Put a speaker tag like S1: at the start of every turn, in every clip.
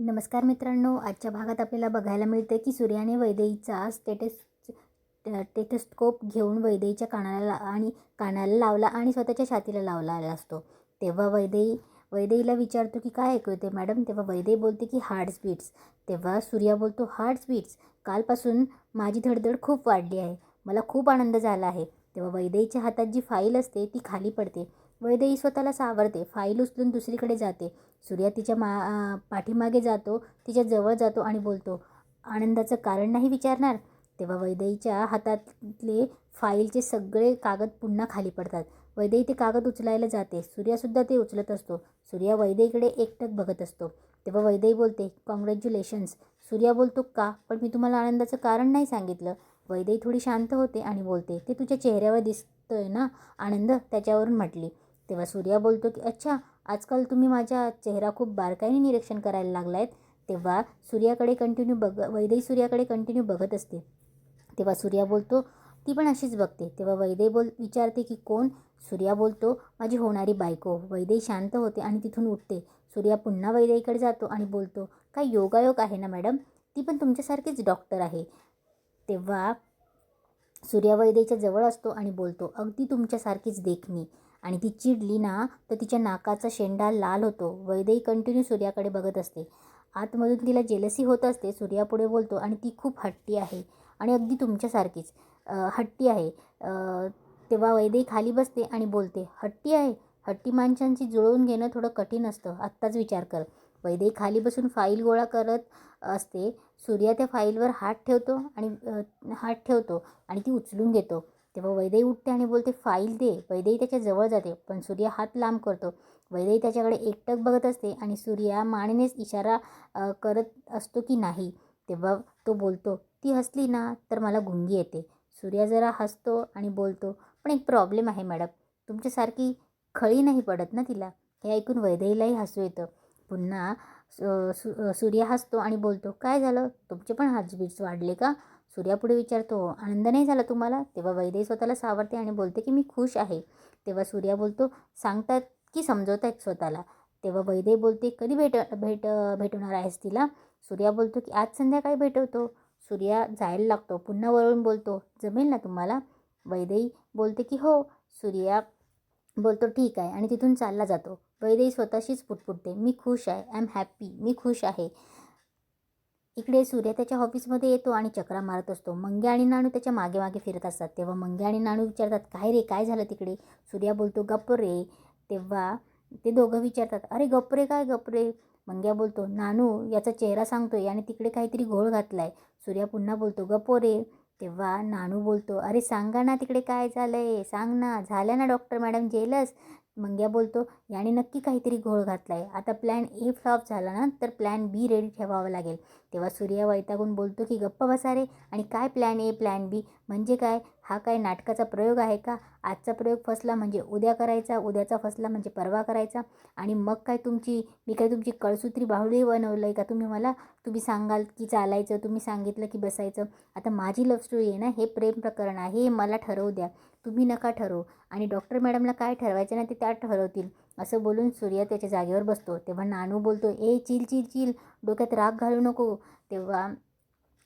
S1: नमस्कार मित्रांनो, आजच्या भागात आपल्याला बघायला मिळते की सूर्याने वैदेहीचा स्टेथोस्कोप घेऊन वैदेहीच्या कानाला लावला आणि स्वतःच्या छातीला लावला असतो. तेव्हा वैदेहीला विचारतो की काय ऐकू येते मॅडम. तेव्हा वैदेही बोलते की हार्ट बीट्स. तेव्हा सूर्या बोलतो हार्ट बीट्स. कालपासून माझी धडधड खूप वाढली आहे, मला खूप आनंद झाला आहे. तेव्हा वैदेहीच्या हातात जी फाईल असते ती खाली पडते. वैदेही स्वतःला सावरते, फाईल उचलून दुसरीकडे जाते. सूर्या तिच्या पाठीमागे जातो, तिच्या जवळ जातो आणि बोलतो, आनंदाचं कारण नाही विचारणार. तेव्हा वैदेहीच्या हातातले फाईलचे सगळे कागद पुन्हा खाली पडतात. वैदेही ते कागद उचलायला जाते, सूर्यासुद्धा ते उचलत असतो. सूर्या वैदेहीकडे एकटक बघत असतो. तेव्हा वैदेही बोलते, कॉंग्रॅच्युलेशन्स. सूर्या बोलतो, का? पण मी तुम्हाला आनंदाचं कारण नाही सांगितलं. वैदेही थोडी शांत होते आणि बोलते, ते तुझ्या चेहऱ्यावर दिसतोय ना आनंद, त्याच्यावरून म्हटली. तेव्हा सूर्या बोलतो की अच्छा, आजकाल तुम्ही माझ्या चेहरा खूप बारकाईने निरीक्षण करायला लागला आहेत. तेव्हा वैदेही सूर्याकडे कंटिन्यू बघत असते. तेव्हा सूर्या बोलतो, ती पण अशीच बघते. तेव्हा वैदेही विचारते की कोण? सूर्या बोलतो, माझी होणारी बायको. वैदेही शांत होते आणि तिथून उठते. सूर्या पुन्हा वैदेहीकडे जातो आणि बोलतो, काय योगायोग आहे ना मॅडम, ती पण तुमच्यासारखीच डॉक्टर आहे. तेव्हा सूर्या वैदेहीच्या जवळ असतो आणि बोलतो, अगदी तुमच्यासारखीच देखणी. आणि ती चिडली ना तर तिच्या नाकाचा शेंडा लाल होतो. वैदेही कंटिन्यू सूर्याकडे बघत असते. आतमधून तिला जेलसी होत असते. सूर्यापुढे बोलतो, आणि ती खूप हट्टी आहे आणि अगदी तुमच्यासारखीच हट्टी आहे. तेव्हा वैदेही खाली बसते आणि बोलते, हट्टी आहे? हट्टी माणसांची जुळवून घेणं थोडं कठीण असतं, आत्ताच विचार कर. वैदेही खाली बसून फाईल गोळा करत असते. सूर्या त्या फाईलवर हात ठेवतो आणि ती उचलून घेतो. तेव्हा वैदेही उठते आणि बोलते, फाईल दे. वैदेही त्याच्या जवळ जाते, पण सूर्या हात लांब करतो. वैदेही त्याच्याकडे एकटक बघत असते आणि सूर्या मानेनेच इशारा करत असतो की नाही. तेव्हा तो बोलतो, ती हसली ना तर मला गुंगी येते. सूर्या जरा हसतो आणि बोलतो, पण एक प्रॉब्लेम आहे मॅडम, तुमच्यासारखी खळी नाही पडत ना तिला. हे ऐकून वैदेहीलाही हसू येतं. पुन्हा सूर्या हसतो आणि बोलतो, काय झालं, तुमचे पण हार्टबीट्स वाढले का? सूर्या पुढे विचारतो, आनंद नाही झाला तुम्हाला? तेव्हा वैदेही स्वतःला सावरते आणि बोलते की मी खुश आहे. तेव्हा सूर्या बोलतो, सांगतात की समजवतायत स्वतःला? तेव्हा वैदेही बोलते, कधी भेटवणार आहेस तिला? सूर्या बोलतो की आज संध्याकाळी भेटवतो. सूर्या जायला लागतो. पुन्हा वळून बोलतो, जमेल ना तुम्हाला? वैदेही बोलते की हो. सूर्या बोलतो ठीक आहे आणि तिथून चालला जातो. वैदेही स्वतःशीच पुटपुटते, मी खुश आहे, आय एम हॅप्पी, मी खुश आहे. इकडे सूर्या त्याच्या ऑफिसमध्ये येतो आणि चक्रा मारत असतो. मंग्या आणि नाणू त्याच्या मागे मागे फिरत असतात. तेव्हा मंग्या आणि नाणू विचारतात, काय रे, काय झालं तिकडे? सूर्या बोलतो, गप्प रे. तेव्हा ते दोघं विचारतात, अरे गप्प रे, काय गप्प रे? मंग्या बोलतो, नाणू याचा चेहरा सांगतोय, आणि तिकडे काहीतरी घोळ घातलाय. सूर्या पुन्हा बोलतो, गप्प रे. तेव्हा नाणू बोलतो, अरे सांगा ना तिकडे काय झालंय, सांग ना, झालं ना डॉक्टर मॅडम जेलस? मंग्या बोलतो, याने नक्की काहीतरी घोळ घातलाय. आता प्लॅन ए फ्लॉप झाला ना तर प्लॅन बी रेडी ठेवावं लागेल. तेव्हा सूर्या वैतागून बोलतो की गप्प बसा रे, आणि काय प्लॅन ए प्लॅन बी म्हणजे काय? हा काय नाटकाचा प्रयोग आहे का? आजचा प्रयोग फसला म्हणजे उद्या करायचा, उद्याचा फसला म्हणजे परवा करायचा, आणि मग काय मी काय तुमची कळसूत्री बाहुली बनवलं आहे का तुम्ही मला? तुम्ही सांगाल की चालायचं, तुम्ही सांगितलं की बसायचं. आता माझी लव्ह स्टोरी आहे ना, हे प्रेम प्रकरण आहे, हे मला ठरवू द्या, तुम्ही नका ठरवू. आणि डॉक्टर मॅडमला काय ठरवायचं ना ते त्या ठरवतील. असं बोलून सूर्या त्याच्या जागेवर बसतो. तेव्हा नानू बोलतो, ए चिल चिल चिल, डोक्यात राग घालू नको. तेव्हा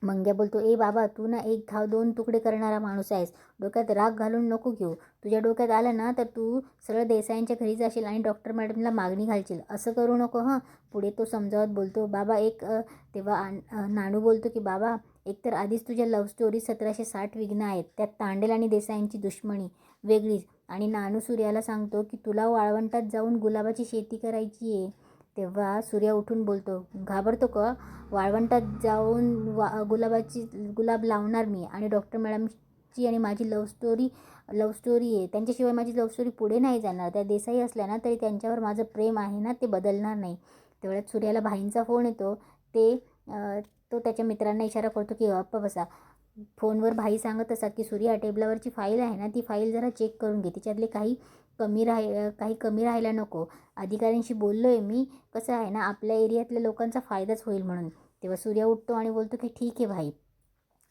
S1: मंग्या बोलतो, ए बाबा, तू ना एक घाव दोन तुकडे करणारा माणूस आहेस, डोक्यात राग घालून नको घेऊ. तुझ्या डोक्यात आलं ना तर तू सरळ देसाईंच्या घरी जाशील आणि डॉक्टर मॅडमला मागणी घालशील, असं करू नको हं. पुढे तो समजावत बोलतो, बाबा तेव्हा नानू बोलतो की बाबा, एकतर आधीच तुझ्या लव्ह स्टोरी 1760 विघ्न आहेत, त्यात तांडेल आणि देसाईंची दुश्मनी वेगळीच. आणि नानू सूर्याला सांगतो की तुला वाळवंटात जाऊन गुलाबाची शेती करायची आहे. तेव्हा सूर्या उठून बोलतो, घाबरतो का? वाळवंटात जाऊन गुलाब लावणार मी, आणि डॉक्टर मॅडमची आणि माझी लव्ह स्टोरी आहे, त्यांच्याशिवाय माझी लव्ह स्टोरी पुढे नाही जाणार. त्या देसाई असल्या ना तरी त्यांच्यावर माझं प्रेम आहे ना, ते बदलणार नाही. तेवढ्यात सूर्याला भाईंचा फोन येतो. तो त्याच्या मित्रांना इशारा करतो की गप्प बसा. फोनवर भाई सांगत असतात की सूर्या, टेबलावरची फाईल आहे ना, ती फाईल जरा चेक करून घे, तिच्यातले काही कमी राहायला नको. अधिकाऱ्यांशी बोललो आहे मी, कसं आहे ना, आपल्या एरियातल्या लोकांचा फायदाच होईल म्हणून. तेव्हा सूर्या उठतो आणि बोलतो की ठीक आहे भाई.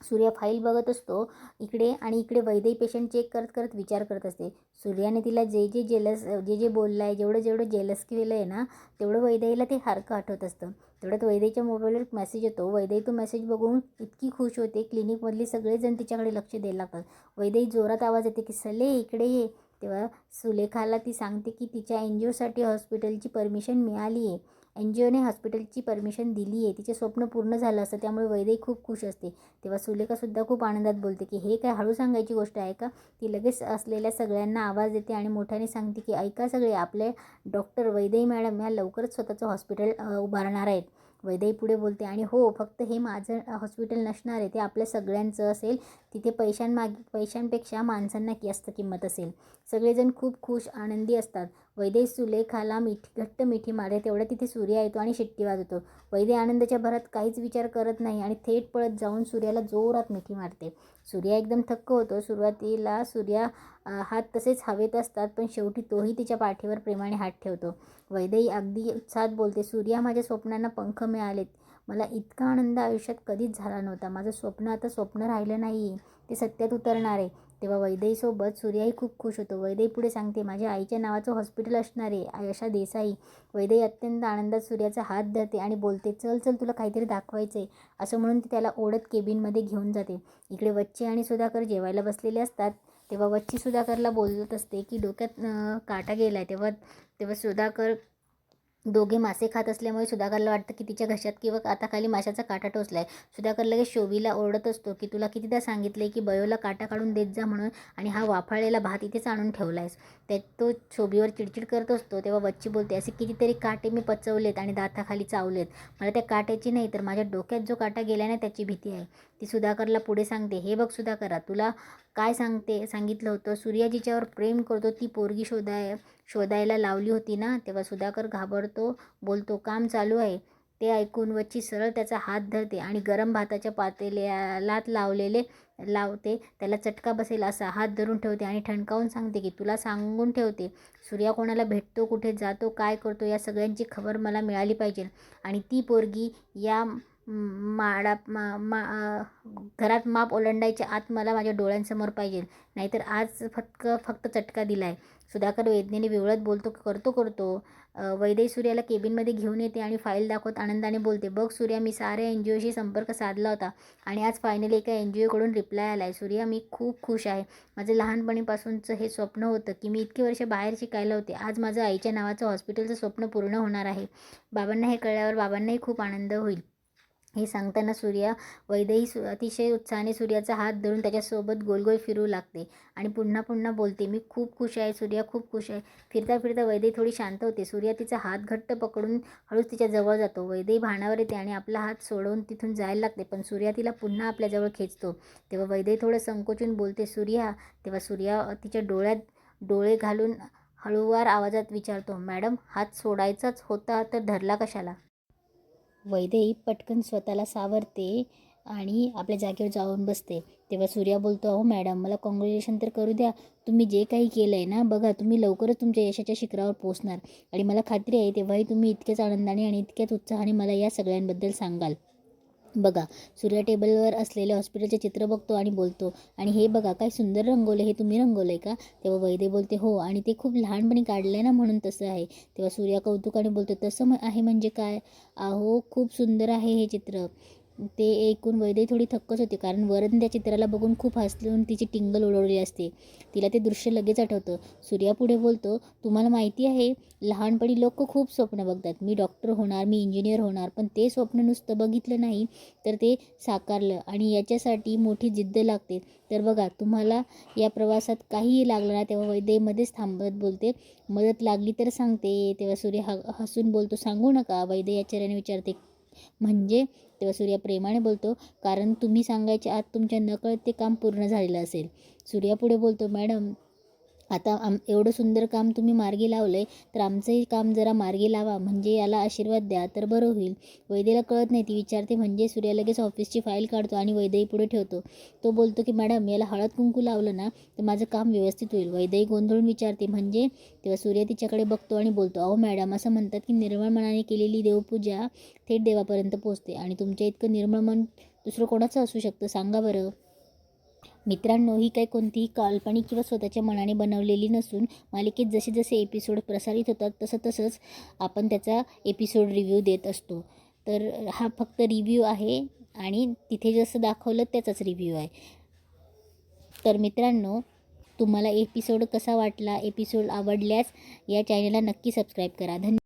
S1: सूर्या फाईल बघत असतो इकडे, आणि इकडे वैदेही पेशंट चेक करत करत विचार करत असते. सूर्याने तिला जे जे बोललं आहे, जेवढं जेलस केलं आहे ना, तेवढं वैदेहीला ते सारखं आठवत असतं. तेवढ्यात वैदेहीच्या मोबाईलवर एक मेसेज येतो. वैदेही तो मेसेज बघून इतकी खुश होते. क्लिनिकमधले सगळेजण तिच्याकडे लक्ष द्यायला लागतात. वैदेही जोरात आवाज येते की सले इकडे ये. तेव्हा सुलेखाला ती सांगते की तिच्या NGOसाठी हॉस्पिटलची परमिशन मिळाली आहे. NGOने हॉस्पिटलची परमिशन दिली आहे. तिचे स्वप्न पूर्ण झालं असतं. त्यामुळे वैदेही खूप खुश असते. तेव्हा सुलेखासुद्धा खूप आनंदात बोलते की हे काय हळू सांगायची गोष्ट आहे का. ती लगेच असलेल्या सगळ्यांना आवाज देते आणि मोठ्याने सांगते की ऐका सगळे, आपले डॉक्टर वैदेही मॅडम ह्या लवकरच स्वतःचं हॉस्पिटल उभारणार आहेत. वैदेही पुढे बोलते आणि हो, फक्त हे माझं हॉस्पिटल नसणार आहे, ते आपल्या सगळ्यांचं असेल. तिथे पैशांपेक्षा माणसांना जास्त किंमत असेल. सगळेजण खूप खुश आनंदी असतात. वैदेही सुलेखाला घट्ट मिठी मारते. तेवढ्या तिथे सूर्या येतो आणि शिट्टी वाजवतो. वैदेही आनंदाच्या भरात काहीच विचार करत नाही आणि थेट पळत जाऊन सूर्याला जोरात मिठी मारते. सूर्या एकदम थक्क होतो. सुरुवातीला सूर्या हात तसेच हवेत असतात, पण शेवटी तोही तिच्या पाठीवर प्रेमाने हात ठेवतो. वैदेही अगदी उत्साहात बोलते, सूर्या, माझ्या स्वप्नांना पंख मिळालेत. मला इतका आनंद आयुष्यात कधीच झाला नव्हता. माझं स्वप्न आता स्वप्न राहिलं नाही, ते सत्यात उतरणार आहे. तेव्हा वैदेहीसोबत सूर्याही खूप खुश होतो. वैदेही पुढे सांगते, माझ्या आईच्या नावाचं हॉस्पिटल असणार आहे, आयशा देसाई. वैदेही अत्यंत आनंदात सूर्याचा हात धरते आणि बोलते, चल चल, तुला काहीतरी दाखवायचं आहे. असं म्हणून ती त्याला ओढत केबिनमध्ये घेऊन जाते. इकडे वच्ची आणि सुधाकर जेवायला बसलेले असतात. तेव्हा वच्ची सुधाकरला बोलत असते की डोक्यात काटा गेला आहे. तेव्हा सुधाकर दोघे मासे खात असल्यामुळे सुधाकरला वाटतं की तिच्या घशात किंवा हाताखाली माशाचा काटा टोचला आहे. सुधाकर लगेच शोभीला ओरडत असतो की तुला कितीदा सांगितले की बयोला काटा काढून देत जा म्हणून, आणि हा वाफाळलेला भात इथेच आणून ठेवला आहेस. तो शोभीवर चिडचिड करत असतो. तेव्हा वच्ची बोलते, असे कितीतरी काटे मी पचवलेत आणि दाताखाली चावलेत. मला त्या काट्याची नाही, तर माझ्या डोक्यात जो काटा गेला ना त्याची भीती आहे. ती सुधाकरला पुढे सांगते, हे बघ सुधाकरा, तुला काय सांगितलं होतं, सूर्या जिच्यावर प्रेम करतो ती पोरगी शोधायला लावली होती ना. तेव्हा सुधाकर घाबरतो, बोलतो, काम चालू आहे. ते ऐकून वच्ची सरळ त्याचा हात धरते आणि गरम भाताच्या पातेल्यात लावते. त्याला चटका बसेल असा हात धरून ठेवते आणि ठणकावून सांगते की तुला सांगून ठेवते, सूर्या कोणाला भेटतो, कुठे जातो, काय करतो, या सगळ्यांची खबर मला मिळाली पाहिजे. आणि ती पोरगी या घरात माप ओलांडायच्या आत मला माझ्या डोळ्यांसमोर पाहिजे, नाहीतर आज फक्त चटका दिलाय. सुधाकर वेदनेने विवळत बोलतो, करतो. वैदेही सूर्याला केबिनमध्ये घेऊन येते आणि फाईल दाखवत आनंदाने बोलते, बघ सूर्या, मी साऱ्या NGOशी संपर्क साधला होता आणि आज फायनली एका NGOकडून रिप्लाय आला आहे. सूर्या, मी खूप खुश आहे. माझं लहानपणीपासूनचं हे स्वप्न होतं की मी इतकी वर्ष बाहेर शिकायला होते. आज माझं आईच्या नावाचं हॉस्पिटलचं स्वप्न पूर्ण होणार आहे. बाबांना हे कळल्यावर बाबांनाही खूप आनंद होईल. हे सांगताना वैदेही अतिशय उत्साहाने सूर्याचा हात धरून त्याच्यासोबत गोल गोल फिरू लागते आणि पुन्हा पुन्हा बोलते, मी खूप खुश आहे सूर्या, खूप खुश आहे. फिरता फिरता वैदेही थोडी शांत होते. सूर्या तिचा हात घट्ट पकडून हळूच तिच्या जवळ जातो. वैदेही भानावर येते आणि आपला हात सोडवून तिथून जायला लागते, पण सूर्या तिला पुन्हा आपल्याजवळ खेचतो. तेव्हा वैदेही थोडं संकोचून बोलते, सूर्या. तेव्हा सूर्या तिच्या डोळ्यात डोळे घालून हळूवार आवाजात विचारतो, मॅडम, हात सोडायचाच होता तर धरला कशाला. वैदेही पटकन स्वतःला सावरते आणि आपल्या जागेवर जाऊन बसते. तेव्हा सूर्या बोलतो, अहो मॅडम, मला कॉंग्रॅच्युलेशन तर करू द्या. तुम्ही जे काही केलं आहे ना, बघा, तुम्ही लवकरच तुमच्या यशाच्या शिखरावर पोहोचणार आणि मला खात्री आहे तेव्हाही तुम्ही इतक्याच आनंदाने आणि इतक्याच उत्साहाने मला या सगळ्यांबद्दल सांगाल. बघा, सूर्या टेबलवर असलेले हॉस्पिटलचे चित्र बघतो आणि बोलतो, आणि हे बघा, काय सुंदर रंगवलं, हे तुम्ही रंगवलं आहे का. तेव्हा वैदेही बोलते, हो, आणि ते खूप लहानपणी काढलं आहे ना, म्हणून तसं आहे. तेव्हा सूर्या कौतुकाने बोलतो, तसं आहे म्हणजे काय. अहो, खूप सुंदर आहे हे चित्र. ते ऐकून वैदेही थोडी थक्कच होते, कारण वरून त्या चित्राला बघून खूप हसून तिची टिंगल उडवली असते. तिला ते दृश्य लगेच आठवतं. सूर्या पुढे बोलतो, तुम्हाला माहिती आहे, लहानपणी लोक खूप स्वप्न बघतात, मी डॉक्टर होणार, मी इंजिनियर होणार, पण ते स्वप्न नुसतं बघितलं नाही तर ते साकारलं, आणि याच्यासाठी मोठी जिद्द लागते. तर बघा, तुम्हाला या प्रवासात काहीही लागलं ना. तेव्हा वैदेही मध्येच थांबत बोलते, मदत लागली तर सांगते. तेव्हा सूर्य हसून बोलतो, सांगू नका. वैदेही आश्चर्याने विचारते, म्हणजे. तेव्हा सूर्या प्रेमाने बोलतो, कारण तुम्ही सांगायच्या आत तुमच्या नकळत ते काम पूर्ण झालेलं असेल. सूर्या पुढे बोलतो, मॅडम, आता एवढं सुंदर काम तुम्ही मार्गी लावलं आहे, तर आमचंही काम जरा मार्गी लावा, म्हणजे याला आशीर्वाद द्या तर बरं होईल. वैदेहीला कळत नाही, ती विचारते म्हणजे. सूर्या लगेच ऑफिसची फाईल काढतो आणि वैदेही पुढे ठेवतो. तो बोलतो की मॅडम, याला हळद कुंकू लावलं ना तर माझं काम व्यवस्थित होईल. वैदेही गोंधळून विचारते, म्हणजे. तेव्हा सूर्या तिच्याकडे बघतो आणि बोलतो, अहो मॅडम, असं म्हणतात की निर्मळ मनाने केलेली देवपूजा थेट देवापर्यंत पोहोचते, आणि तुमच्या इतकं निर्मळ मन दुसरं कोणाचं असू शकतं सांगा बरं. मित्रांनो, ही काही कोणतीही काल्पनिक किंवा स्वतःच्या मनाने बनवलेली नसून मालिकेत जसे जसे एपिसोड प्रसारित होतात तसंच आपण त्याचा एपिसोड रिव्ह्यू देत असतो. तर हा फक्त रिव्ह्यू आहे आणि तिथे जसं दाखवलं त्याचाच रिव्ह्यू आहे. तर मित्रांनो, तुम्हाला एपिसोड कसा वाटला, एपिसोड आवडल्यास या चॅनलला नक्की सबस्क्राईब करा. धन्यवाद.